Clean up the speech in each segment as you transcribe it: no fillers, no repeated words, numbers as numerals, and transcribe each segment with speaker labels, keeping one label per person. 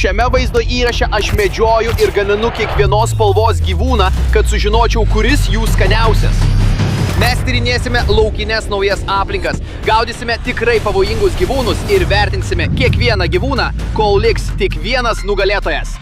Speaker 1: Šiame vaizdo įraše aš medžioju ir gaminu kiekvienos spalvos gyvūną, kad sužinočiau, kuris jų skaniausias. Mes tyrinėsime laukines naujas aplinkas, gaudysime tikrai pavojingus gyvūnus ir vertinsime kiekvieną gyvūną, kol liks tik vienas nugalėtojas.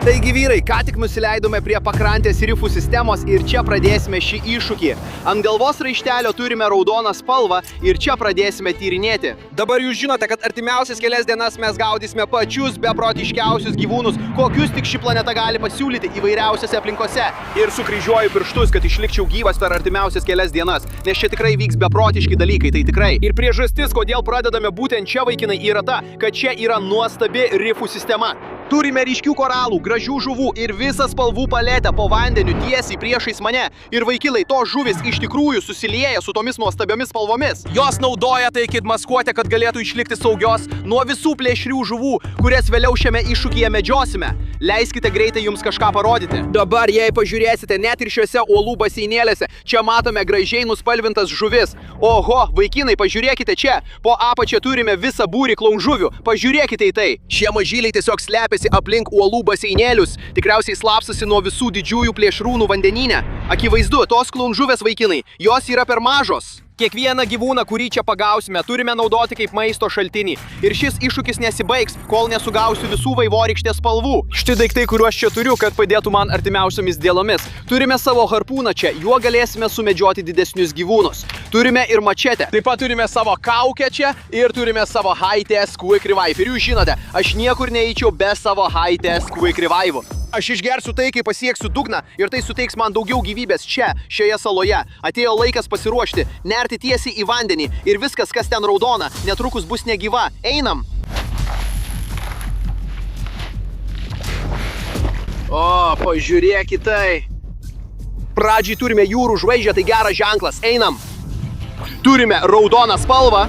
Speaker 1: Taigi vyrai, ką tik nusileidome prie pakrantės rifų sistemos ir čia pradėsime šį iššūkį. Ant galvos raištelio turime raudoną spalvą ir čia pradėsime tyrinėti. Dabar jūs žinote, kad artimiausias kelias dienas mes gaudysime pačius beprotiškiausius gyvūnus, kokius tik ši planeta gali pasiūlyti įvairiausiose aplinkose. Ir sukryžiuoju pirštus, kad išlikčiau gyvas per artimiausias kelias dienas, nes čia tikrai vyks beprotiški dalykai, tai tikrai. Ir priežastis, kodėl pradedame būtent čia, vaikinai, yra ta, kad čia yra nuostabi rifų sistema. Turime ryškių koralų, gražių žuvų ir visą spalvų paletę po vandeniu tiesiai priešais mane. Ir vaikilai, to žuvis iš tikrųjų susilieja su tomis nuostabiomis spalvomis. Jos naudoja tai kaip maskuotę, kad galėtų išlikti saugios nuo visų plėšrių žuvų, kurias vėliau šiame iššūkyje medžiosime. Leiskite greitai jums kažką parodyti. Dabar, jei pažiūrėsite, net ir šiuose uolų baseinėlėse, čia matome gražiai nuspalvintas žuvis. Oho, vaikinai, pažiūrėkite čia. Po apačia turime visą būrį klaunžuvių. Pažiūrėkite į tai. Šie mažyliai tiesiog slepiasi aplink uolų baseinėlius. Tikriausiai slapstosi nuo visų didžiųjų plėšrūnų vandenyne. Akivaizdu, tos klaunžuvės, vaikinai, jos yra per mažos. Kiekvieną gyvūną, kurį čia pagausime, turime naudoti kaip maisto šaltinį. Ir šis iššūkis nesibaigs, kol nesugausiu visų vaivorykštės spalvų. Štai daiktai, kuriuos čia turiu, kad padėtų man artimiausiomis dienomis. Turime savo harpūną čia, juo galėsime sumedžioti didesnius gyvūnus. Turime ir mačetę. Taip pat turime savo kaukę čia ir turime savo high-test quick revive. Ir jūs žinote, aš niekur neeičiau be savo high-test quick revive. Aš išgersiu tai, kai pasieksiu dugną ir tai suteiks man daugiau gyvybės čia, šioje saloje. Atėjo laikas pasiruošti, nerti tiesiai į vandenį ir viskas, kas ten raudona, netrukus bus negyva. Einam! O, pažiūrėkit tai. Pradžiai turime jūrų žvaigždę, tai geras ženklas. Einam! Turime raudoną spalvą.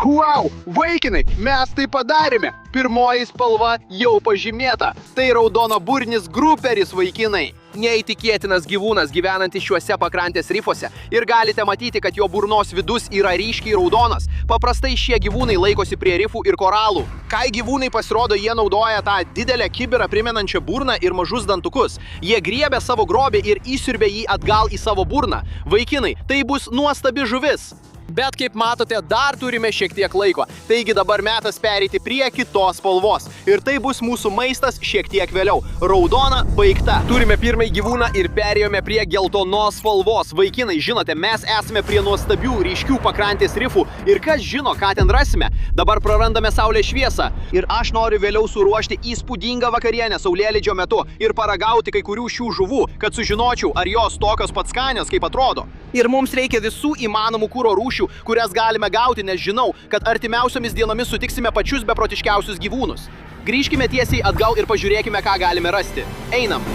Speaker 1: Wow! Vaikinai, mes tai padarėme. Pirmoji spalva jau pažymėta. Tai raudonaburnis gruperis, vaikinai. Neįtikėtinas gyvūnas gyvenantis šiuose pakrantės rifuose ir galite matyti, kad jo burnos vidus yra ryškiai raudonas. Paprastai šie gyvūnai laikosi prie rifų ir koralų. Kai gyvūnai pasirodo, jie naudoja tą didelę kibirą primenančią burną ir mažus dantukus. Jie griebia savo grobį ir įsiurbia jį atgal į savo burną. Vaikinai, tai bus nuostabi žuvis. Bet kaip matote, dar turime šiek tiek laiko, taigi dabar metas pereiti prie kitos spalvos. Ir tai bus mūsų maistas šiek tiek vėliau. Raudona baigta. Turime pirmąjį gyvūną ir perėjome prie geltonos spalvos. Vaikinai, žinote, mes esame prie nuostabių, ryškių pakrantės rifų ir kas žino, ką ten rasime. Dabar prarandame saulės šviesą. Ir aš noriu vėliau suruošti įspūdingą vakarienę saulėlydžio metu ir paragauti kai kurių šių žuvų, kad sužinočiau, ar jos tokios pat skanios, kaip atrodo. Ir mums reikia visų įmanomų kuro rūšių, kurias galime gauti, nes žinau, kad artimiausiomis dienomis sutiksime pačius beprotiškiausius gyvūnus. Grįžkime tiesiai atgal ir pažiūrėkime, ką galime rasti. Einam.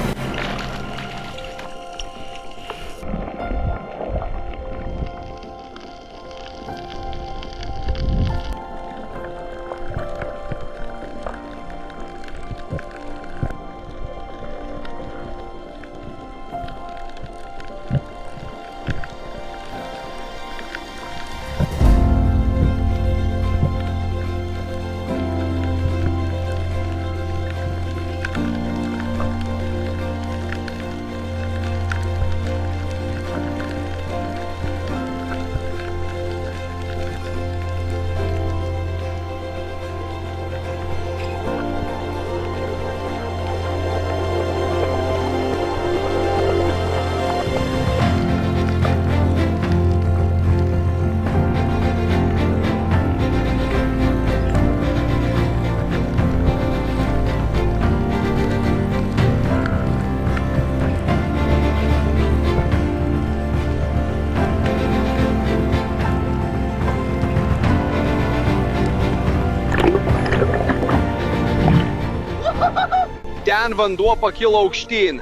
Speaker 1: Ten vanduo pakilo aukštyn.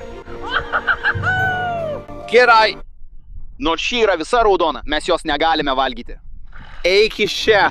Speaker 1: Gerai. Nors ši yra visa raudona, mes jos negalime valgyti. Eik iš čia.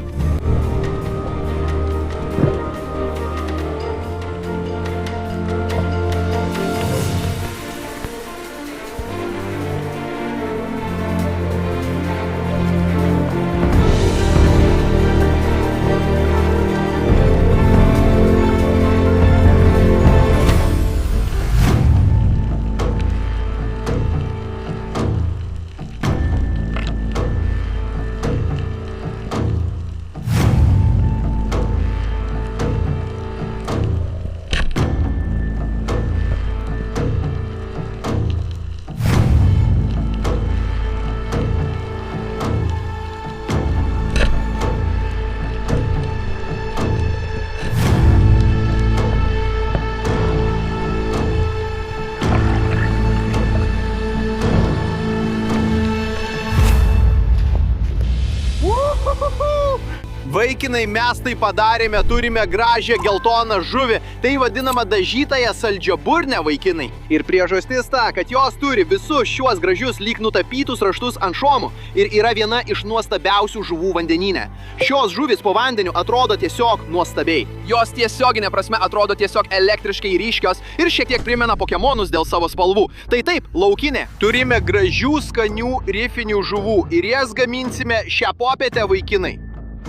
Speaker 1: Vaikinai, mes tai padarėme, turime gražią geltoną žuvį, tai vadinama dažytąją saldžiaburnę, vaikinai. Ir priežastis ta, kad jos turi visus šiuos gražius lyg nutapytus raštus ant šonų ir yra viena iš nuostabiausių žuvų vandenyne. Šios žuvys po vandeniu atrodo tiesiog nuostabiai. Jos tiesioginė prasme atrodo tiesiog elektriškai ryškios ir šiek tiek primena Pokemonus dėl savo spalvų. Tai taip, laukinė. Turime gražių, skanių rifinių žuvų ir jas gaminsime šią popietę, vaikinai.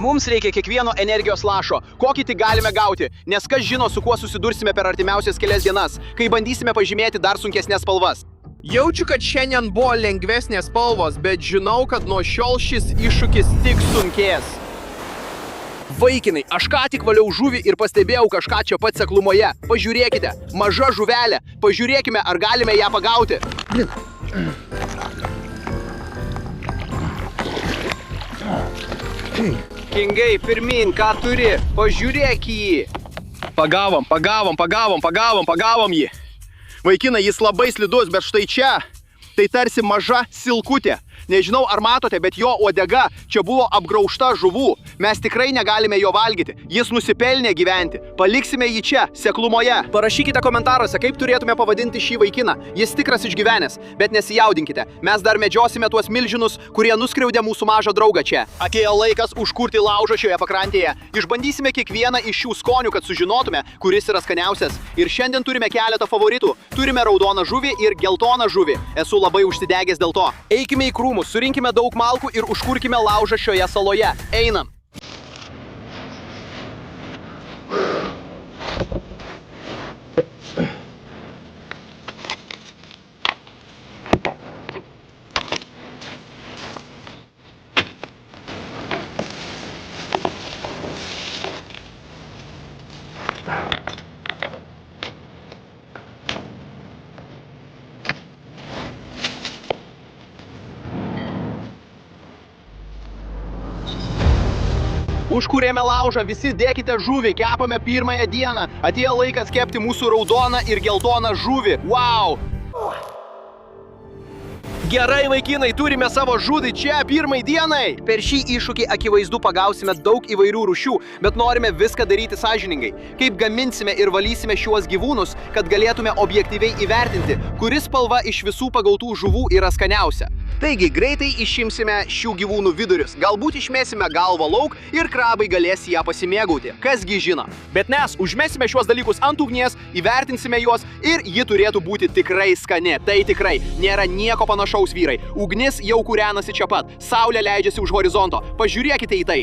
Speaker 1: Mums reikia kiekvieno energijos lašo, kokį tik galime gauti, nes kas žino, su kuo susidursime per artimiausias kelias dienas, kai bandysime pažymėti dar sunkesnės spalvas. Jaučiu, kad šiandien buvo lengvesnės spalvos, bet žinau, kad nuo šiol šis iššūkis tik sunkės. Vaikinai, aš ką tik valiau žuvį ir pastebėjau kažką čia pat seklumoje. Pažiūrėkite, maža žuvelė, pažiūrėkime, ar galime ją pagauti. Kingai, pirmin, ką turi? Pažiūrėk į jį. Pagavom jį. Vaikinai, jis labai slidus, bet štai čia, tai tarsi maža silkutė. Nežinau, ar matote, bet jo uodega čia buvo apgraužta žuvų. Mes tikrai negalime jo valgyti. Jis nusipelnė gyventi. Paliksime jį čia, seklumoje. Parašykite komentaruose, kaip turėtume pavadinti šį vaikiną. Jis tikras išgyvenęs, bet nesijaudinkite. Mes dar medžiosime tuos milžinus, kurie nuskriaudė mūsų mažą draugą čia. Atėjo laikas užkurti laužą šioje pakrantėje. Išbandysime kiekvieną iš šių skonių, kad sužinotume, kuris yra skaniausias. Ir šiandien turime keletą favoritų. Turime raudoną žuvį ir geltoną žuvį. Esu labai užsidegęs dėl to. Eikime į krūmus, surinkime daug malkų ir užkurkime laužą šioje saloje. Einam. Užkūrėme laužą, visi dėkite žuvį, kepame pirmąją dieną. Atėjo laikas kepti mūsų raudoną ir geltoną žuvį. Wow! Gerai, vaikinai, turime savo žuvį čia pirmai dienai. Per šį iššūkį akivaizdu pagausime daug įvairių rūšių, bet norime viską daryti sąžiningai. Kaip gaminsime ir valysime šiuos gyvūnus, kad galėtume objektyviai įvertinti, kuris spalva iš visų pagautų žuvų yra skaniausia. Taigi, greitai išimsime šių gyvūnų vidurius. Galbūt išmėsime galvą lauk ir krabai galės ją pasimėgauti. Kasgi žino. Bet mes užmėsime šiuos dalykus ant ugnies, įvertinsime juos ir ji turėtų būti tikrai skani. Tai tikrai nėra nieko panašaus, vyrai. Ugnis jau kūrenasi čia pat. Saulė leidžiasi už horizonto. Pažiūrėkite į tai.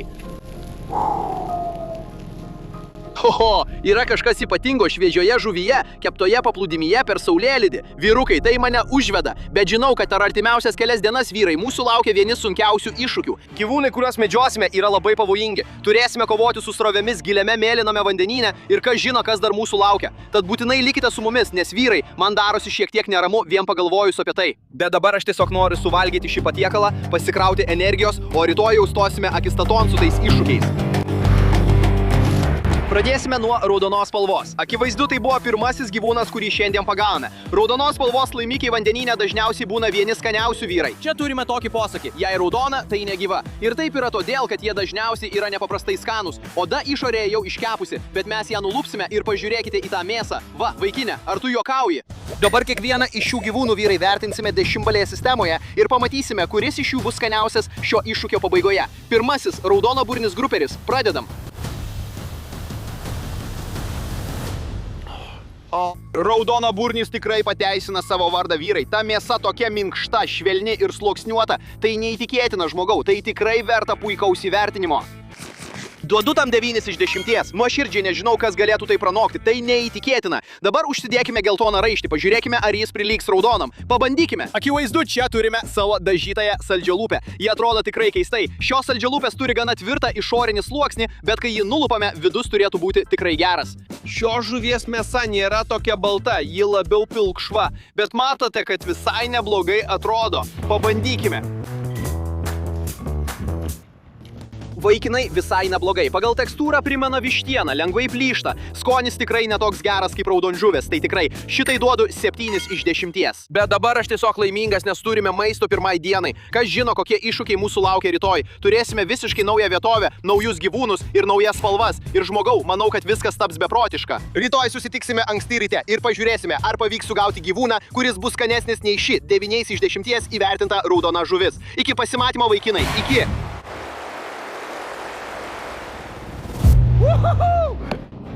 Speaker 1: Oho, yra kažkas ypatingo šviežioje žuvyje, keptoje paplūdimyje per saulėlydį. Vyrukai, tai mane užveda, bet žinau, kad per artimiausias kelias dienas, vyrai, mūsų laukia vieni sunkiausių iššūkių. Gyvūnai, kuriuos medžiosime, yra labai pavojingi. Turėsime kovoti su srovėmis giliame mėlyname vandenyne ir kas žino, kas dar mūsų laukia. Tad būtinai likite su mumis, nes vyrai, man darosi šiek tiek neramu vien pagalvojus apie tai. Bet dabar aš tiesiog noriu suvalgyti šį patiekalą, pasikrauti energijos, o rytoj jau stosime akistaton su tais iššūkiais. Pradėsime nuo raudonos spalvos. Akivaizdu, tai buvo pirmasis gyvūnas, kurį šiandien pagavome. Raudonos spalvos laimikiai vandenyne dažniausiai būna vieni skaniausių, vyrai. Čia turime tokį posakį: jei raudona, tai negyva. Ir taip yra todėl, kad jie dažniausiai yra nepaprastai skanūs. Oda išorėje jau iškepusi, bet mes ją nulupsime ir pažiūrėkite į tą mėsą. Va, vaikine, ar tu juokauji? Dabar kiekvieną iš šių gyvūnų, vyrai, vertinsime 10-balėje sistemoje ir pamatysime, kuris iš jų bus skaniausias šio iššūkio pabaigoje. Pirmasis – raudonaburnis gruperis. Pradedam. Raudona burnis tikrai pateisina savo vardą, vyrai. Ta mėsa tokia minkšta, švelni ir sluoksniuota. Tai neįtikėtina, žmogau. Tai tikrai verta puikaus įvertinimo. Duodu tam 9 iš 10. Nuoširdžiai nežinau, kas galėtų tai pranokti. Tai neįtikėtina. Dabar užsidėkime geltoną raištį. Pažiūrėkime, ar jis prilygs raudonam. Pabandykime. Akivaizdu, čia turime savo dažytąją saldžialūpę. Jie atrodo tikrai keistai. Šios saldžialūpės turi gana tvirtą išorinį sluoksnį, bet kai jį nulupame, vidus turėtų būti tikrai geras. Šios žuvies mėsa nėra tokia balta, ji labiau pilkšva. Bet matote, kad visai neblogai atrodo. Pabandykime. Vaikinai, visai neblogai. Pagal tekstūrą primena vištieną, lengvai plyšta. Skonis tikrai netoks geras kaip raudonžuvės, tai tikrai šitai duodu 7 iš 10. Bet dabar aš tiesiog laimingas, nes turime maisto pirmai dienai. Kas žino, kokie iššūkiai mūsų laukia rytoj. Turėsime visiškai naują vietovę, naujus gyvūnus ir naujas spalvas. Ir žmogau, manau, kad viskas taps beprotiška. Rytoj susitiksime anksti ryte ir pažiūrėsime, ar pavyks sugauti gyvūną, kuris bus skanesnis nei ši 9 iš 10 įvertinta raudona žuvis. Iki pasimatymo, vaikinai. Iki.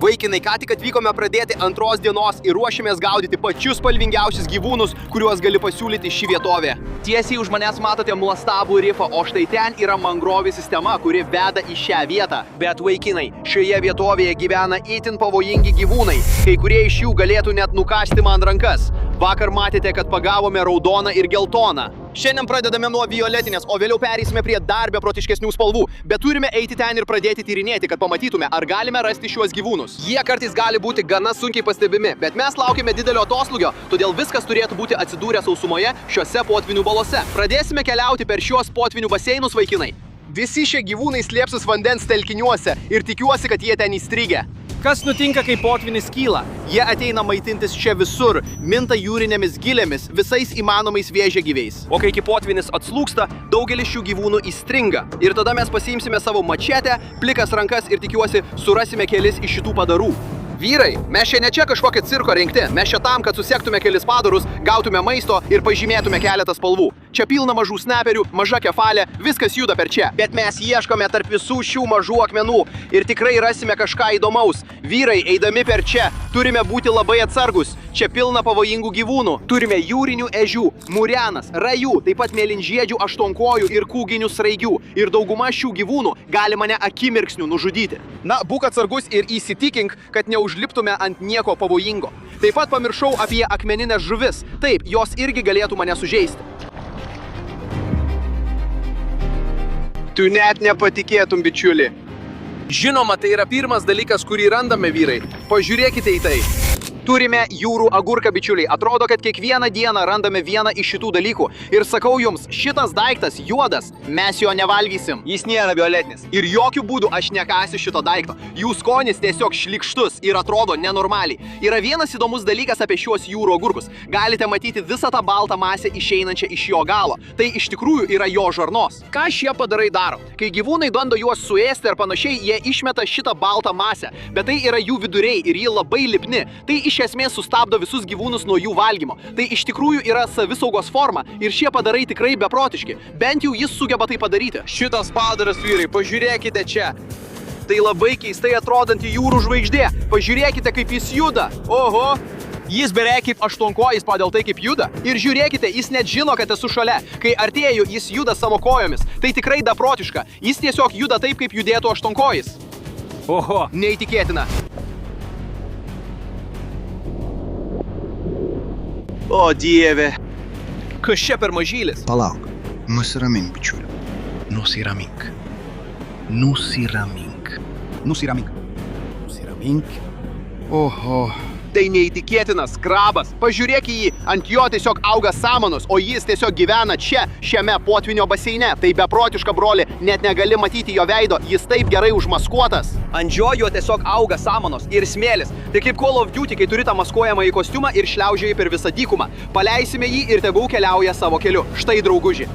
Speaker 1: Vaikinai, ką tik atvykome pradėti antros dienos ir ruošimės gaudyti pačius spalvingiausius gyvūnus, kuriuos gali pasiūlyti ši vietovė. Tiesiai už manęs matote nuostabų rifą, o štai ten yra mangrovių sistema, kuri veda į šią vietą. Bet vaikinai, šioje vietovėje gyvena itin pavojingi gyvūnai. Kai kurie iš jų galėtų net nukąsti man rankas. Vakar matėte, kad pagavome raudoną ir geltoną. Šiandien pradedame nuo violetinės, o vėliau pereisime prie dar beprotiškesnių spalvų. Bet turime eiti ten ir pradėti tyrinėti, kad pamatytume, ar galime rasti šiuos gyvūnus. Jie kartais gali būti gana sunkiai pastebimi, bet mes laukime didelio atoslūgio, todėl viskas turėtų būti atsidūrę sausumoje šiuose potvinių balose. Pradėsime keliauti per šiuos potvinių baseinus, vaikinai. Visi šie gyvūnai slėpsis vandens telkiniuose ir tikiuosi, kad jie ten įstrigę. Kas nutinka, kai potvynis kyla? Jie ateina maitintis čia visur, minta jūrinėmis gilėmis, visais įmanomais vėžiagyviais. O kai iki potvynis atslūksta, daugelis šių gyvūnų įstringa. Ir tada mes pasiimsime savo mačetę, plikas rankas ir tikiuosi surasime kelis iš šitų padarų. Vyrai, mes čia ne čia kažkokią cirko rinkti, mes čia tam, kad susektume kelis padarus, gautume maisto ir pažymėtume keletą spalvų. Čia pilna mažų snaperių, maža kefalė, viskas juda per čia. Bet mes ieškome tarp visų šių mažų akmenų ir tikrai rasime kažką įdomaus. Vyrai, eidami per čia, turime būti labai atsargus. Čia pilna pavojingų gyvūnų. Turime jūrinių ežių, murenas, rajų, taip pat mėlynžiedžių aštuonkojų ir kūginių sraigių. Ir dauguma šių gyvūnų gali mane akimirksniu nužudyti. Na, būk atsargus ir įsitikink, kad neužliptume ant nieko pavojingo. Taip pat pamiršau apie akmeninės žuvis. Taip, jos irgi galėtų mane sužeisti. Tu net nepatikėtum, bičiuli. Žinoma, tai yra pirmas dalykas, kurį randame, vyrai. Pažiūrėkite į tai. Turime jūrų agurką, bičiuliai. Atrodo, kad kiekvieną dieną randame vieną iš šitų dalykų. Ir sakau jums, šitas daiktas juodas, mes jo nevalgysim. Jis nėra violetinis. Ir jokių būdų aš nekasiu šito daikto. Jų skonis tiesiog šlikštus ir atrodo nenormaliai. Yra vienas įdomus dalykas apie šiuos jūrų agurkus. Galite matyti visą tą baltą masę išeinančią iš jo galo. Tai iš tikrųjų yra jo žarnos. Ką šie padarai daro? Kai gyvūnai bando juos suėsti ar panašiai, jie išmeta šitą baltą masę. Bet tai yra jų viduriai ir ji labai lipni. Tai iš esmės sustabdo visus gyvūnus nuo jų valgymo. Tai iš tikrųjų yra savisaugos forma ir šie padarai tikrai beprotiški. Bent jau jis sugeba tai padaryti. Šitas padaras, vyrai, pažiūrėkite čia. Tai labai keistai atrodanti jūrų žvaigždė. Pažiūrėkite, kaip jis juda. Oho! Jis beveik kaip aštuonkojis pagal tai, kaip juda. Ir žiūrėkite, jis net žino, kad esu šalia. Kai artėju, jis juda savo kojomis. Tai tikrai beprotiška. Jis tiesiog juda taip, kaip judėtų aštuonkojis. Oho! Neįtikėtina. O dieve. Kas čia per mažylis?
Speaker 2: Palauk. Nusiramink, bičiuli.
Speaker 1: Nusiramink. Nusiramink.
Speaker 2: Nusiramink.
Speaker 1: Nusiramink. Oho. Tai neįtikėtinas krabas. Pažiūrėk į jį, ant jo tiesiog auga samanos, o jis tiesiog gyvena čia, šiame potvynio baseine. Tai beprotiška, broli, net negali matyti jo veido, jis taip gerai užmaskuotas. Ant jo tiesiog auga samanos ir smėlis. Tai kaip Call of Duty, kai turi tą maskuojamą į kostiumą ir šliaužioji per visą dykumą. Paleisime jį ir tegul keliauja savo keliu. Štai, drauguži.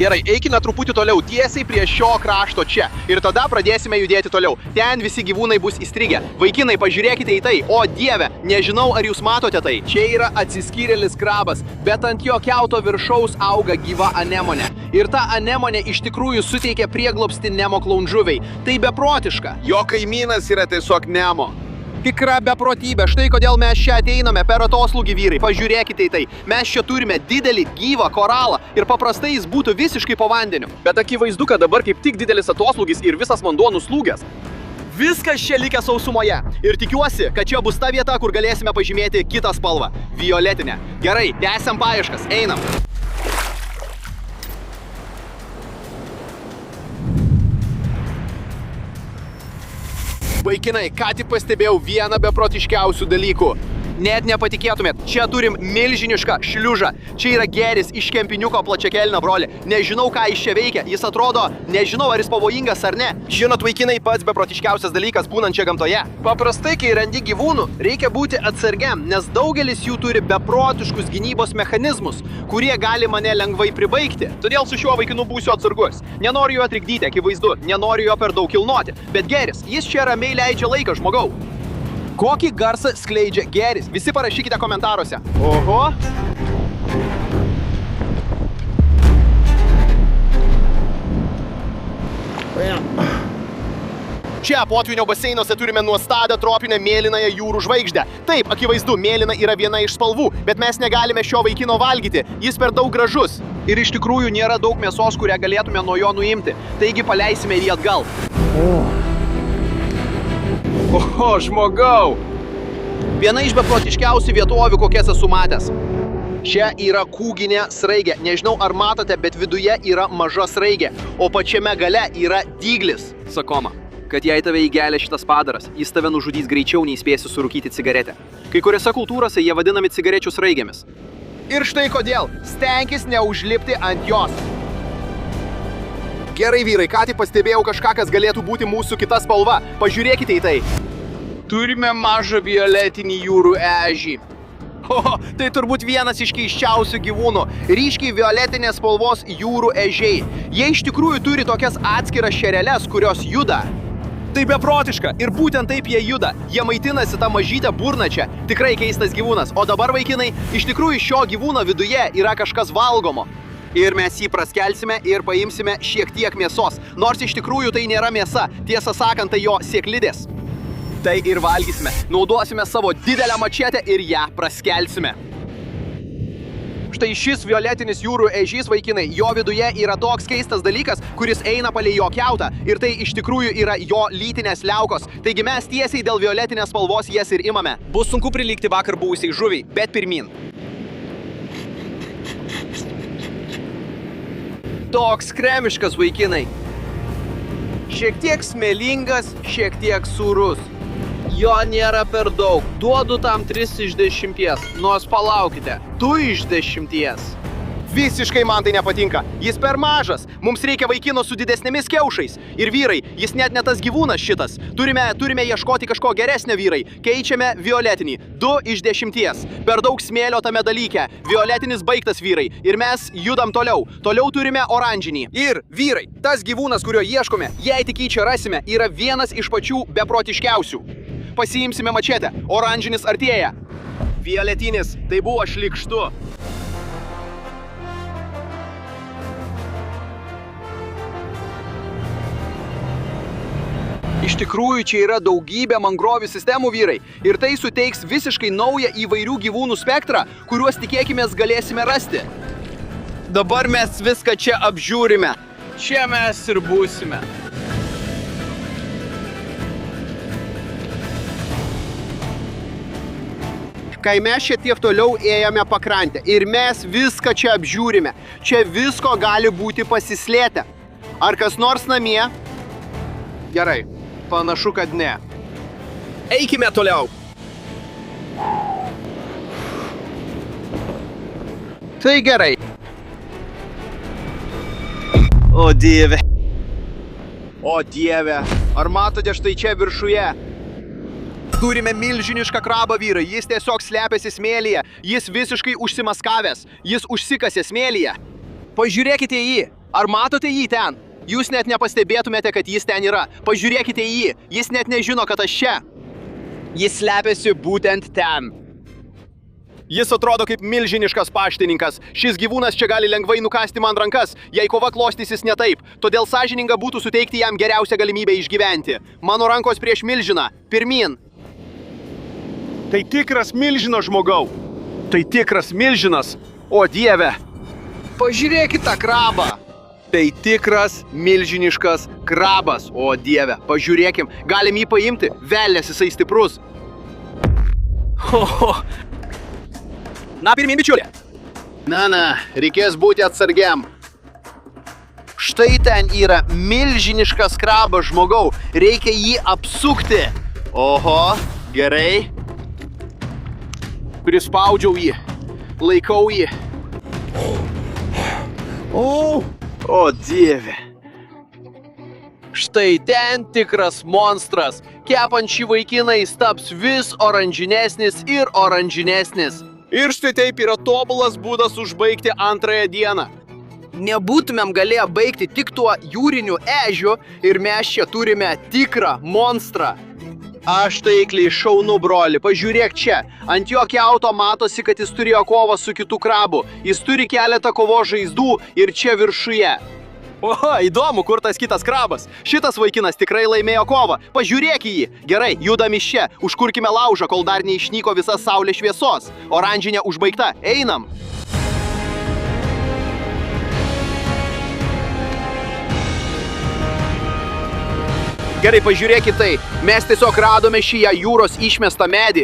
Speaker 1: Gerai, eikime truputį toliau, tiesiai prie šio krašto čia. Ir tada pradėsime judėti toliau. Ten visi gyvūnai bus įstrigę. Vaikinai, pažiūrėkite į tai. O dieve, nežinau, ar jūs matote tai. Čia yra atsiskyrėlis krabas, bet ant jo kiauto viršaus auga gyva anemonė. Ir ta anemonė iš tikrųjų suteikia prieglobstį Nemo klaunžuviai. Tai beprotiška. Jo kaimynas yra tiesiog Nemo. Tikra beprotybė, štai kodėl mes čia ateiname per atoslūgį, vyrai. Pažiūrėkite į tai. Mes čia turime didelį gyvą koralą ir paprastai jis būtų visiškai po vandeniu. Bet akivaizdu, kad dabar kaip tik didelis atoslūgis ir visas vanduo nuslūgęs. Viskas čia likę sausumoje. Ir tikiuosi, kad čia bus ta vieta, kur galėsime pažymėti kitą spalvą – violetinę. Gerai, tęsiam paieškas, einam. Vaikinai, ką tik pastebėjau vieną beprotiškiausių dalykų. Net nepatikėtumėt, čia turim milžinišką šliužą. Čia yra Geris iš kempiniuko plačiakelnio, broli. Nežinau, ką jis čia veikia. Jis atrodo, nežinau, ar jis pavojingas ar ne. Žinot, vaikinai, pats beprotiškiausias dalykas būnant čia gamtoje. Paprastai, kai randi gyvūnų, reikia būti atsargiam, nes daugelis jų turi beprotiškus gynybos mechanizmus, kurie gali mane lengvai pribaigti. Todėl su šiuo vaikinu būsiu atsargus. Nenoriu jo trikdyti, akivaizdu, nenoriu jo per daug kilnoti. Bet Geris, jis čia ramiai leidžia laiką, žmogau. Kokį garsą skleidžia Geris? Visi parašykite komentaruose. Oho. Čia potvynio baseinuose turime nuostabią tropinę mėlynąją jūrų žvaigždę. Taip, akivaizdu, mėlyna yra viena iš spalvų, bet mes negalime šio vaikino valgyti. Jis per daug gražus. Ir iš tikrųjų nėra daug mėsos, kurią galėtume nuo jo nuimti. Taigi paleisime jį atgal. Oho, žmogau! Viena iš beprotiškiausių vietovių, kokias esu matęs. Čia yra kūginė sraigė. Nežinau, ar matote, bet viduje yra maža sraigė, o pačiame gale yra dyglis. Sakoma, kad jei tave įgelia šitas padaras, jis tave nužudys greičiau nei spėsi surūkyti cigaretę. Kai kuriuose kultūrose jie vadinami cigarečių sraigėmis. Ir štai kodėl. Stenkis neužlipti ant jos. Gerai, vyrai, ką tik pastebėjau kažką, kas galėtų būti mūsų kita spalva. Pažiūrėkite į tai. Turime mažą violetinį jūrų ežį. O, tai turbūt vienas iš keisčiausių gyvūnų – ryškiai violetinės spalvos jūrų ežiai. Jie iš tikrųjų turi tokias atskiras šereles, kurios juda. Tai beprotiška ir būtent taip jie juda. Jie maitinasi tą mažytę burnačią. Tikrai keistas gyvūnas. O dabar, vaikinai, iš tikrųjų šio gyvūno viduje yra kažkas valgomo. Ir mes jį praskelsime ir paimsime šiek tiek mėsos. Nors iš tikrųjų tai nėra mėsa. Tiesą sakant, tai jo sėklidės. Tai ir valgysime. Naudosime savo didelę mačetę ir ją praskelsime. Štai šis violetinis jūrų ežys, vaikinai, jo viduje yra toks keistas dalykas, kuris eina palei jo kiautą. Ir tai iš tikrųjų yra jo lytinės liaukos. Taigi mes tiesiai dėl violetinės spalvos jas ir imame. Bus sunku prilygti vakar buvusiai žuviai, bet pirmin. Toks kremiškas, vaikinai. Šiek tiek smėlingas, šiek tiek sūrus. Jo nėra per daug. Duodu tam 3 iš 10. Nors palaukite. 2 iš 10. Visiškai man tai nepatinka. Jis per mažas. Mums reikia vaikino su didesnėmis kiaušais. Ir vyrai, jis net ne tas gyvūnas šitas. Turime ieškoti kažko geresnio, vyrai. Keičiame violetinį. 2 iš 10. Per daug smėlio tame dalyke. Violetinis baigtas, vyrai. Ir mes judam toliau. Toliau turime oranžinį. Ir vyrai, tas gyvūnas, kurio ieškome, jei tik jį čia rasime, yra vienas iš pačių beprotiškiausių. Pasiimsime mačetę. Oranžinis artėja. Violetinis. Tai buvo šlykštu. Iš tikrųjų, čia yra daugybė mangrovių sistemų, vyrai. Ir tai suteiks visiškai naują įvairių gyvūnų spektrą, kuriuos tikėkimės galėsime rasti. Dabar mes viską čia apžiūrime. Čia mes ir būsime. Kai mes šiek tiek toliau ėjome pakrantę ir mes viską čia apžiūrime. Čia visko gali būti pasislėpę. Ar kas nors namie? Gerai, panašu, kad ne. Eikime toliau. Tai gerai. O dieve. O dieve. Ar matote štai čia viršuje? Turime milžinišką krabą, vyrai. Jis tiesiog slepiasi smėlyje. Jis visiškai užsimaskavęs. Jis užsikasė smėlyje. Pažiūrėkite į jį. Ar matote jį ten? Jūs net nepastebėtumėte, kad jis ten yra. Pažiūrėkite į jį. Jis net nežino, kad aš čia. Jis slepiasi būtent ten. Jis atrodo kaip milžiniškas paštininkas. Šis gyvūnas čia gali lengvai nukasti man rankas, jei kova klostysis ne taip. Todėl sąžininga būtų suteikti jam geriausią galimybę išgyventi. Mano rankos prieš milžiną. Pirmyn. Tai tikras milžinas, žmogau. Tai tikras milžinas. O dieve. Pažiūrėkit tą krabą. Tai tikras milžiniškas krabas. O dieve. Pažiūrėkim. Galim jį paimti. Velnės, jisai stiprus. Na, pirmyn, bičiulė. Na, reikės būti atsargiam. Štai ten yra milžiniškas krabas, žmogau. Reikia jį apsukti. Oho, gerai. Prispaudžiau jį. Laikau jį. O dieve. Štai ten tikras monstras. Kepant šį vaikiną jis taps vis oranžinesnis ir oranžinesnis. Ir štai taip yra tobulas būdas užbaigti antrąją dieną. Nebūtumėm galėję baigti tik tuo jūriniu ežiu ir mes čia turime tikrą monstrą. Aš taikliai šaunu, broli, pažiūrėk čia. Ant jo kiauto matosi, kad jis turėjo kovą su kitu krabu. Jis turi keletą kovos žaizdų ir čia viršuje. Oho, įdomu, kur tas kitas krabas. Šitas vaikinas tikrai laimėjo kovą. Pažiūrėk į jį. Gerai, judam iš čia. Užkurkime laužą, kol dar neišnyko visa saulės šviesos. Oranžinė užbaigta. Einam. Gerai, pažiūrėkit tai. Mes tiesiog radome šį jūros išmestą medį.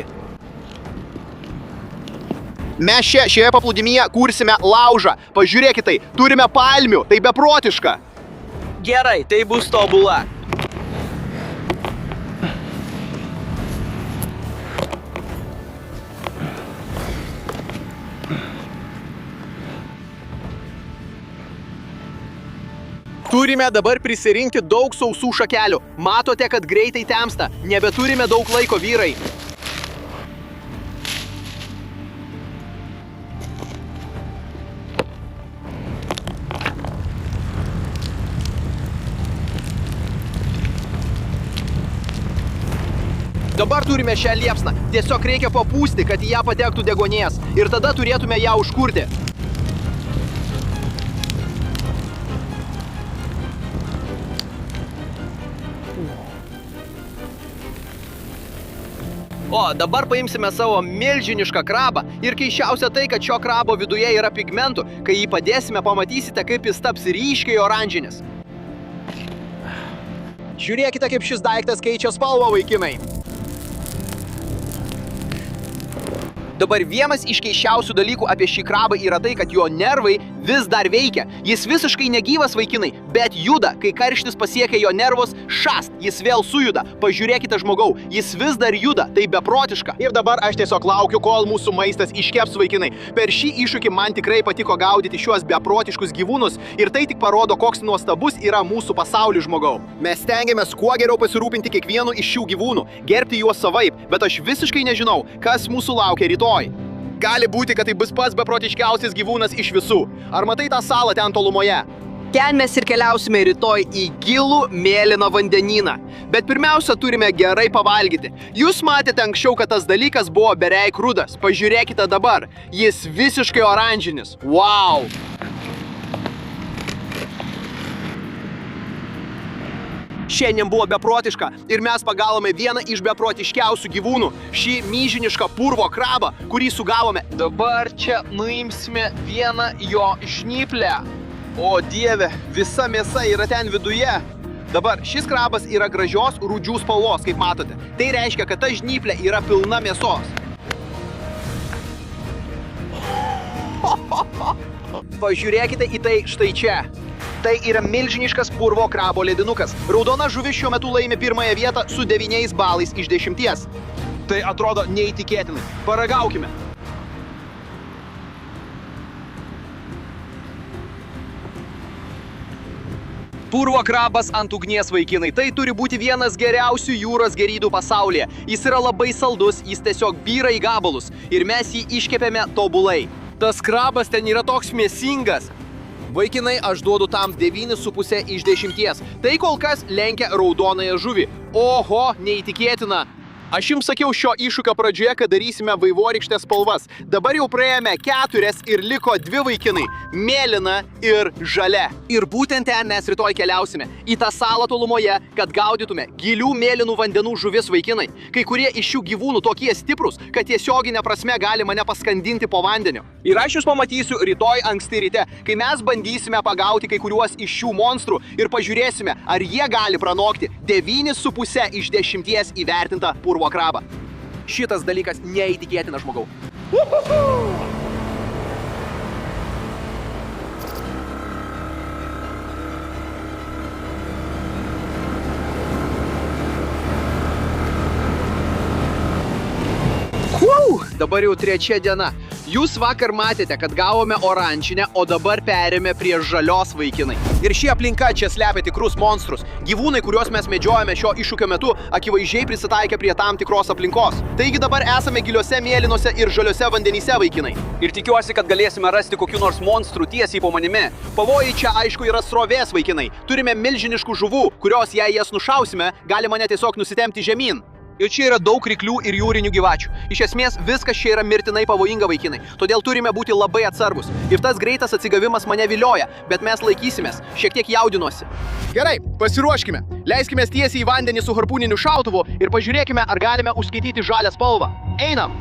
Speaker 1: Mes šioje paplūdimyje kursime laužą. Pažiūrėkit tai. Turime palmių. Tai beprotiška. Gerai, tai bus tobula. Turime dabar prisirinkti daug sausų šakelių. Matote, kad greitai temsta. Nebeturime daug laiko, vyrai. Dabar turime šią liepsną. Tiesiog reikia papūsti, kad į ją patektų degonės. Ir tada turėtume ją užkurti. O, dabar paimsime savo milžinišką krabą ir keisčiausia tai, kad šio krabo viduje yra pigmentų. Kai jį padėsime, pamatysite, kaip jis taps ryškiai oranžinis. Žiūrėkite, kaip šis daiktas keičia spalvą, vaikinai. Dabar vienas iš keisčiausių dalykų apie šį krabą yra tai, kad jo nervai vis dar veikia. Jis visiškai negyvas, vaikinai, bet juda. Kai karštis pasiekia jo nervus, šast, jis vėl sujuda. Pažiūrėkite, žmogau, jis vis dar juda, tai beprotiška. Ir dabar aš tiesiog laukiu, kol mūsų maistas iškeps, vaikinai. Per šį iššūkį man tikrai patiko gaudyti šiuos beprotiškus gyvūnus ir tai tik parodo, koks nuostabus yra mūsų pasaulis, žmogau. Mes stengiamės kuo geriau pasirūpinti kiekvienu iš šių gyvūnų, gerbti juos savaip, bet aš visiškai nežinau, kas mūsų laukia rytoj. Gali būti, kad tai bus pats beprotiškiausias gyvūnas iš visų. Ar matai tą salą ten tolumoje? Ten mes ir keliausime rytoj į gilų mėlyną vandenyną. Bet pirmiausia, turime gerai pavalgyti. Jūs matėte anksčiau, kad tas dalykas buvo beveik rudas. Pažiūrėkite dabar. Jis visiškai oranžinis. Wow! Šiandien buvo beprotiška ir mes pagavome vieną iš beprotiškiausių gyvūnų, šį milžinišką purvo krabą, kurį sugavome. Dabar čia nuimsime vieną jo žnyplę. O dieve, visa mėsa yra ten viduje. Dabar šis krabas yra gražios rudžių spalvos, kaip matote. Tai reiškia, kad ta žnyplė yra pilna mėsos. Pažiūrėkite į tai štai čia. Tai yra milžiniškas purvo krabo ledinukas. Raudona žuvis šiuo metu laimi pirmąją vietą su 9 balais iš 10. Tai atrodo neįtikėtinai. Paragaukime. Purvo krabas ant ugnies, vaikinai. Tai turi būti vienas geriausių jūros gėrybių pasaulyje. Jis yra labai saldus, jis tiesiog byra į gabalus. Ir mes jį iškepėme tobulai. Tas krabas ten yra toks mėsingas. Vaikinai, aš duodu tam 9,5 iš 10. Tai kol kas lenkia raudonąją žuvį. Oho, neįtikėtina. Aš jums sakiau šio iššūkio pradžioje, kad darysime vaivorykštės spalvas. Dabar jau praėjome 4 ir liko 2 vaikinai – mėlyna ir žalia. Ir būtent ten mes rytoj keliausime į tą salą tolumoje, kad gaudytume gilių mėlynų vandenų žuvis, vaikinai. Kai kurie iš šių gyvūnų tokie stiprus, kad tiesioginė prasme gali mane paskandinti po vandeniu. Ir aš jūs pamatysiu rytoj anksti ryte, kai mes bandysime pagauti kai kuriuos iš šių monstrų ir pažiūrėsime, ar jie gali pranokti 9,5 iš 10 įvertintą purvo krabą. Šitas dalykas neįtikėtina, žmogau. Dabar jau 3 diena. Jūs vakar matėte, kad gavome oranžinę, o dabar perėmė prie žalios, vaikinai. Ir ši aplinka čia slepia tikrus monstrus. Gyvūnai, kuriuos mes medžiojame šio iššūkio metu, akivaizdžiai prisitaikė prie tam tikros aplinkos. Taigi dabar esame giliuose mėlynuose ir žaliuose vandenyse, vaikinai. Ir tikiuosi, kad galėsime rasti kokių nors monstrų tiesiai po manimi. Pavojai čia, aišku, yra srovės, vaikinai. Turime milžiniškų žuvų, kurios, jei jas nušausime, gali mane tiesiog nusitemti žemyn. Ir čia yra daug ryklių ir jūrinių gyvačių. Iš esmės, viskas čia yra mirtinai pavojinga, vaikinai. Todėl turime būti labai atsargus. Ir tas greitas atsigavimas mane vilioja, bet mes laikysimės. Šiek tiek jaudinuosi. Gerai, pasiruoškime. Leiskime tiesiai į vandenį su harpūniniu šautuvu ir pažiūrėkime, ar galime užskaityti žalią spalvą. Einam!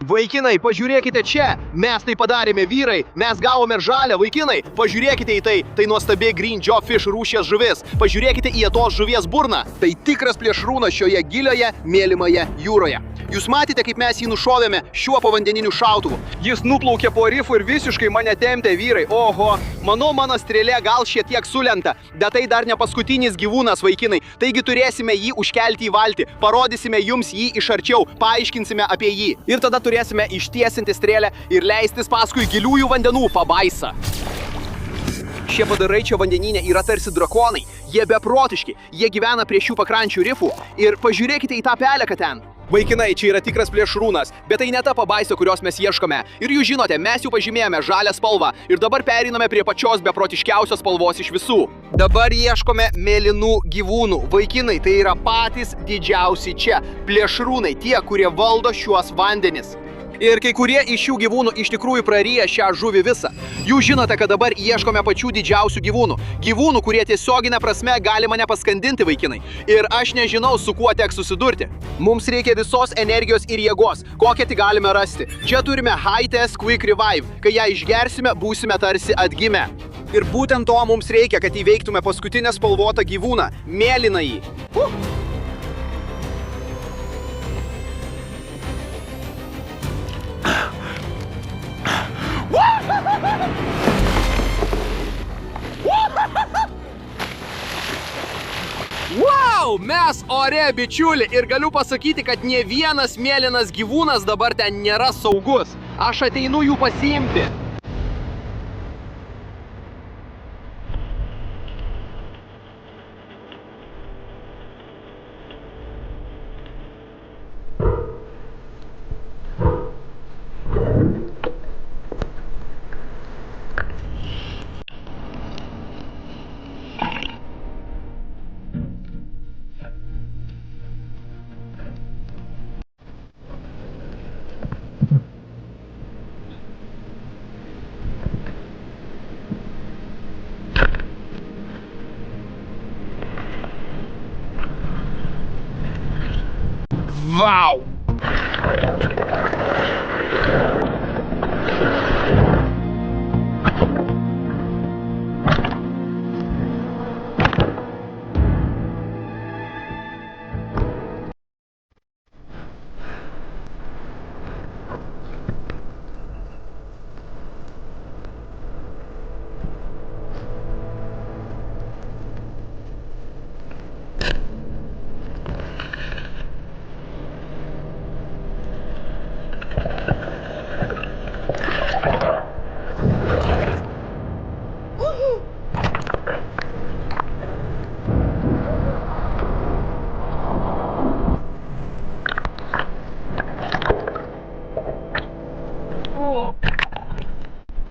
Speaker 1: Vaikinai, pažiūrėkite čia, mes tai padarėme vyrai, mes gavome žalią, vaikinai, pažiūrėkite į tai, tai nuostabi green jawfish rūšies žuvis, pažiūrėkite į tos žuvies burną, tai tikras plėšrūnas šioje gilioje, mėlymoje jūroje. Jūs matėte, kaip mes jį nušovėme šiuo povandeniniu šautuvu. Jis nuplaukė po rifu ir visiškai mane tempė, vyrai. Oho, manau, mano strėlė gal šiek tiek sulenta, bet tai dar ne paskutinis gyvūnas, vaikinai. Taigi turėsime jį užkelti į valtį, parodysime jums jį iš arčiau, paaiškinsime apie jį. Ir tada turėsime ištiesinti strėlę ir leistis paskui giliųjų vandenų pabaisą. Šie padarai čia vandenyne yra tarsi drakonai. Jie beprotiški, jie gyvena prie šių pakrančių rifų ir pažiūrėkite į tą peleką ten. Vaikinai, čia yra tikras plėšrūnas, bet tai ne ta pabaisa, kurios mes ieškome. Ir jūs žinote, mes jau pažymėjome žalią spalvą ir dabar pereiname prie pačios beprotiškiausios spalvos iš visų. Dabar ieškome mėlynų gyvūnų. Vaikinai, tai yra patys didžiausi čia. Plėšrūnai, tie, kurie valdo šiuos vandenis. Ir kai kurie iš šių gyvūnų iš tikrųjų praryja šią žuvį visą. Jūs žinote, kad dabar ieškome pačių didžiausių gyvūnų. Gyvūnų, kurie tiesioginė prasme gali mane paskandinti, vaikinai. Ir aš nežinau, su kuo teks susidurti. Mums reikia visos energijos ir jėgos, kokią tik galime rasti. Čia turime High Test Quick Revive. Kai ją išgersime, būsime tarsi atgimę. Ir būtent to mums reikia, kad įveiktume paskutinę spalvotą gyvūną – mėlynąjį. Wow, mes ore, bičiuli, ir galiu pasakyti, kad ne vienas mėlynas gyvūnas dabar ten nėra saugus. Aš ateinu jų pasiimti. Wow!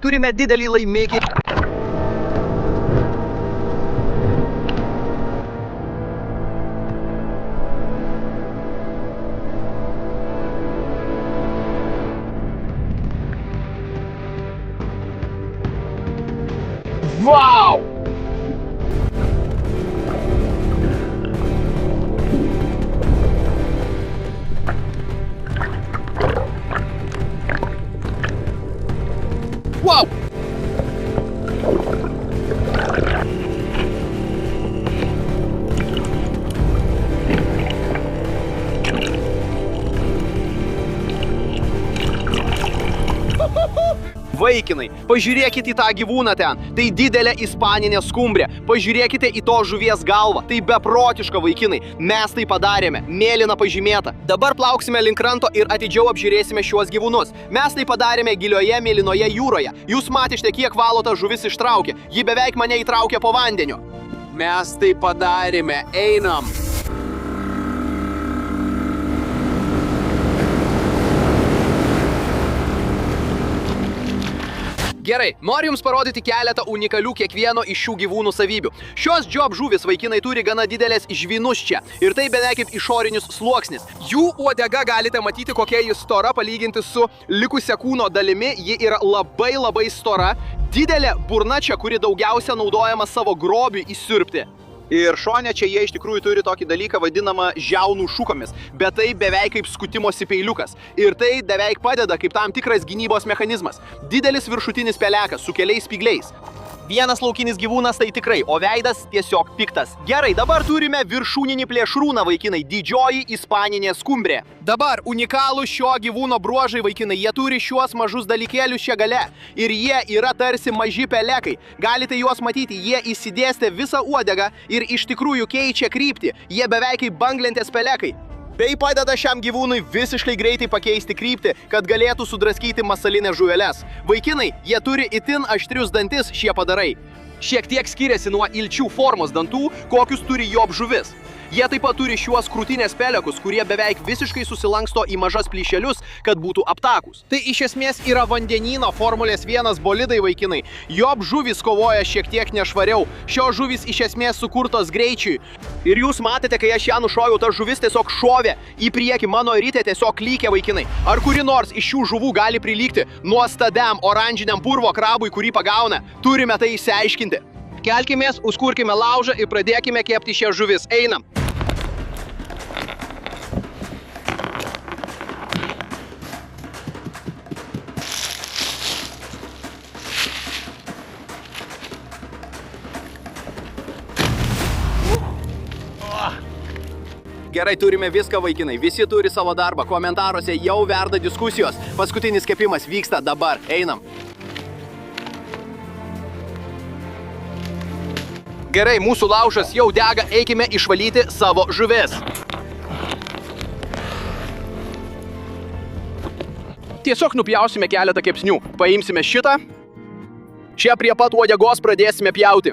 Speaker 1: Turime didelį laimikį. Wow! Wow! Vaikinai, pažiūrėkite į tą gyvūną ten. Tai didelė ispaninė skumbrė. Pažiūrėkite į to žuvies galvą. Tai beprotiška, vaikinai. Mes tai padarėme. Mėlyna pažymėta. Dabar plauksime link kranto ir atidžiau apžiūrėsime šiuos gyvūnus. Mes tai padarėme gilioje mėlynoje jūroje. Jūs matėte, kiek valo ta žuvis ištraukė. Ji beveik mane įtraukė po vandeniu. Mes tai padarėme. Einam. Gerai, noriu jums parodyti keletą unikalių kiekvieno iš šių gyvūnų savybių. Šios job žuvis, vaikinai, turi gana didelės žvynus čia. Ir tai beveik kaip išorinis sluoksnis. Jų uodega galite matyti, kokia ji stora palyginti su likusia kūno dalimi. Ji yra labai stora. Didelė burna čia, kuri daugiausia naudojama savo grobiui įsiurbti. Ir šone čia jie iš tikrųjų turi tokį dalyką vadinamą žiaunų šukomis, bet tai beveik kaip skutimosi peiliukas. Ir tai beveik padeda kaip tam tikras gynybos mechanizmas. Didelis viršutinis pelekas su keliais spygliais. Vienas laukinis gyvūnas tai tikrai, o veidas tiesiog piktas. Gerai, dabar turime viršūninį plėšrūną, vaikinai, didžioji ispaninė skumbrė. Dabar unikalų šio gyvūno bruožai, vaikinai, jie turi šiuos mažus dalykėlius čia gale. Ir jie yra tarsi maži pelekai. Galite juos matyti, jie įsidėstė visą uodegą ir iš tikrųjų keičia kryptį. Jie beveik kaip banglentės pelekai. Bei padeda šiam gyvūnui visiškai greitai pakeisti kryptį, kad galėtų sudraskyti masalinės žuveles. Vaikinai, jie turi itin aštrius dantis šie padarai. Šiek tiek skiriasi nuo ilčių formos dantų, kokius turi job žuvis. Jie taip pat turi šiuos krūtinės pelekus, kurie beveik visiškai susilanksto į mažas plyšelius, kad būtų aptakūs. Tai iš esmės yra vandenyno Formulės 1 bolidai, vaikinai. Job žuvis kovoja šiek tiek nešvariau. Šios žuvis iš esmės sukurtos greičiui. Ir jūs matėte, kai aš ją nušoviau, ta žuvis tiesiog šovė į priekį, mano rytė tiesiog lykė, vaikinai. Ar kuri nors iš šių žuvų gali prilygti nuostabiam oranžiniam purvo krabui, kurį pagauna? Turime tai išsiaiškinti. Kelkimės, užkurkime laužą ir pradėkime kepti šią žuvis. Einam. Gerai, turime viską, vaikinai. Visi turi savo darbą. Komentaruose jau verda diskusijos. Paskutinis kepimas vyksta dabar. Einam. Gerai, mūsų laužas jau dega. Eikime išvalyti savo žuvis. Tiesiog nupjausime keletą kepsnių. Paimsime šitą. Čia prie pat uodegos pradėsime pjauti.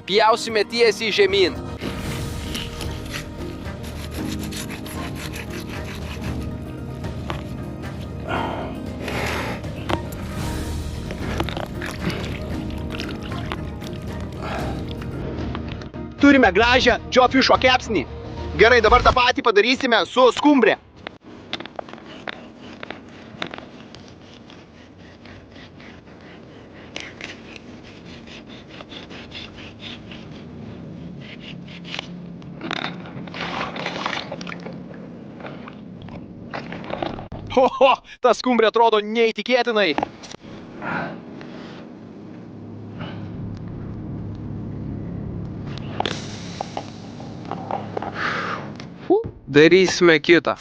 Speaker 1: Pjausime tiesiai žemyn. Turime gražią džiofišo kepsnį. Gerai, dabar tą patį padarysime su skumbrė. Ho, ta skumbrė atrodo neįtikėtinai. Darysime kitą.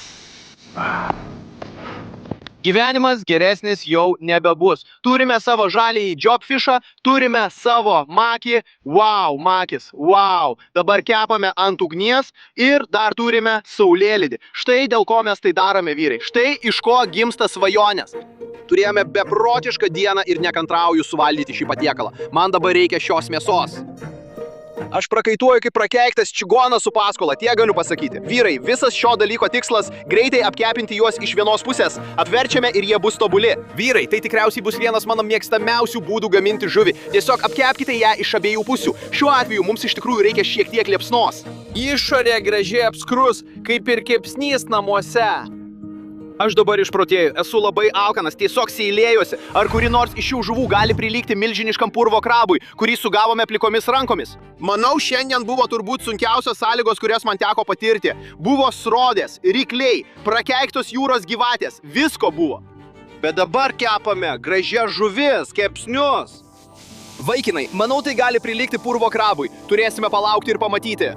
Speaker 1: Gyvenimas geresnis jau nebebus. Turime savo žaliąjį džobfišą, turime savo makį. Wow, makis, wow. Dabar kepame ant ugnies ir dar turime saulėlydį. Štai dėl ko mes tai darome, vyrai. Štai iš ko gimsta svajonės. Turėjome beprotišką dieną ir nekantrauju suvalgyti šį patiekalą. Man dabar reikia šios mėsos. Aš prakaituoju kaip prakeiktas čigonas su paskola, tiek galiu pasakyti. Vyrai, visas šio dalyko tikslas – greitai apkepinti juos iš vienos pusės. Apverčiame ir jie bus tobuli. Vyrai, tai tikriausiai bus vienas mano mėgstamiausių būdų gaminti žuvį. Tiesiog apkepkite ją iš abiejų pusių. Šiuo atveju mums iš tikrųjų reikia šiek tiek liepsnos. Išorė gražiai apskrus, kaip ir kepsnys namuose. Aš dabar išprotėjau, esu labai alkanas, tiesiog seilėjuosi. Ar kuri nors iš šių žuvų gali prilygti milžiniškam purvo krabui, kurį sugavome plikomis rankomis? Manau, šiandien buvo turbūt sunkiausios sąlygos, kurias man teko patirti. Buvo srodės, rykliai, prakeiktos jūros gyvatės, visko buvo. Bet dabar kepame gražias žuvis, kepsnius. Vaikinai, manau, tai gali prilygti purvo krabui. Turėsime palaukti ir pamatyti.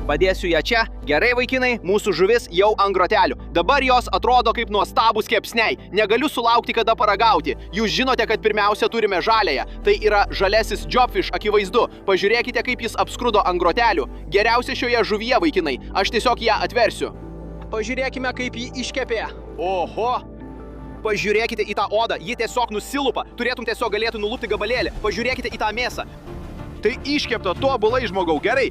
Speaker 1: Padėsiu ją čia. Gerai, vaikinai, mūsų žuvis jau ant grotelių. Dabar jos atrodo kaip nuostabūs kepsniai. Negaliu sulaukti, kada paragauti. Jūs žinote, kad pirmiausia turime žaliąją. Tai yra žalesis džobfiš, akivaizdu. Pažiūrėkite, kaip jis apskrudo ant grotelių. Geriausia šioje žuvyje, vaikinai. Aš tiesiog ją atversiu. Pažiūrėkime, kaip jį iškepė. Oho! Pažiūrėkite į tą odą. Ji tiesiog nusilupa. Turėtum tiesiog galėtų nulupti gabalėlį. Pažiūrėkite į tą mėsą. Tai iškepta tobulai, žmogau. Gerai.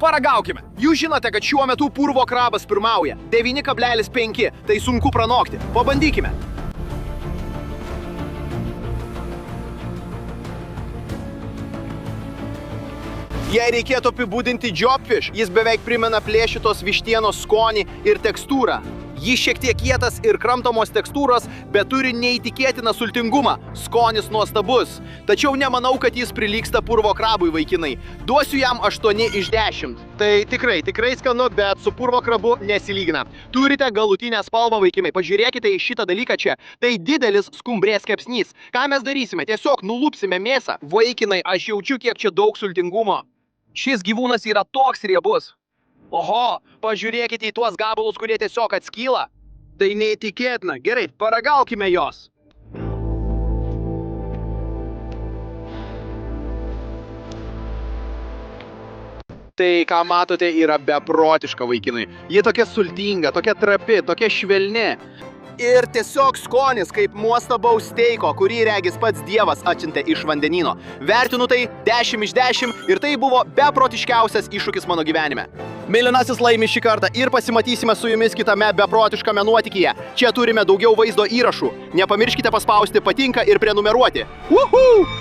Speaker 1: Paragaukime. Jūs žinote, kad šiuo metu purvo krabas pirmauja. 9,5. Tai sunku pranokti. Pabandykime. Jei reikėtų apibūdinti džobfiš, jis beveik primena plėšytos vištienos skonį ir tekstūrą. Jis šiek tiek kietas ir kramtomos tekstūros, bet turi neįtikėtiną sultingumą. Skonis nuostabus. Tačiau nemanau, kad jis prilygsta purvo krabui, vaikinai. Duosiu jam 8 iš 10. Tai tikrai skanu, bet su purvo krabu nesilygina. Turite galutinę spalvą, vaikinai. Pažiūrėkite į šitą dalyką čia. Tai didelis skumbrės kepsnys. Ką mes darysime? Tiesiog nulupsime mėsą. Vaikinai, aš jaučiu, kiek čia daug sultingumo. Šis gyvūnas yra toks riebus. Oho, pažiūrėkite į tuos gabalus, kurie tiesiog atskyla. Tai neįtikėtina. Gerai, paragaukime jos. Tai, ką matote, yra beprotiška, vaikinai. Ji tokia sultinga, tokia trapi, tokia švelni. Ir tiesiog skonis kaip nuostabaus steiko, kurį regis pats Dievas atsiuntė iš vandenyno. Vertinu tai 10 iš 10 ir tai buvo beprotiškiausias iššūkis mano gyvenime. Mėlynasis laimi šį kartą ir pasimatysime su jumis kitame beprotiškame nuotykyje. Čia turime daugiau vaizdo įrašų. Nepamirškite paspausti patinka ir prenumeruoti. Uhu!